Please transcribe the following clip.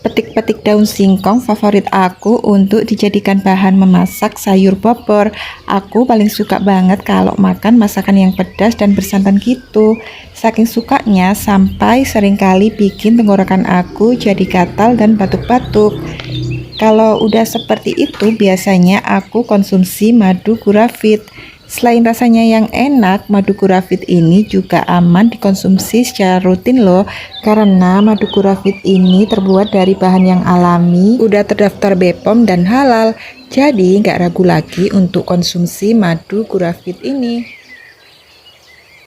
Petik-petik daun singkong favorit aku untuk dijadikan bahan memasak sayur bobor. Aku paling suka banget kalau makan masakan yang pedas dan bersantan gitu. Saking sukanya sampai seringkali bikin tenggorokan aku jadi gatal dan batuk-batuk. Kalau udah seperti itu, biasanya aku konsumsi madu gurafit. Selain rasanya yang enak, madu gurafit ini juga aman dikonsumsi secara rutin loh. Karena madu gurafit ini terbuat dari bahan yang alami, udah terdaftar BPOM dan halal. Jadi nggak ragu lagi untuk konsumsi madu gurafit ini.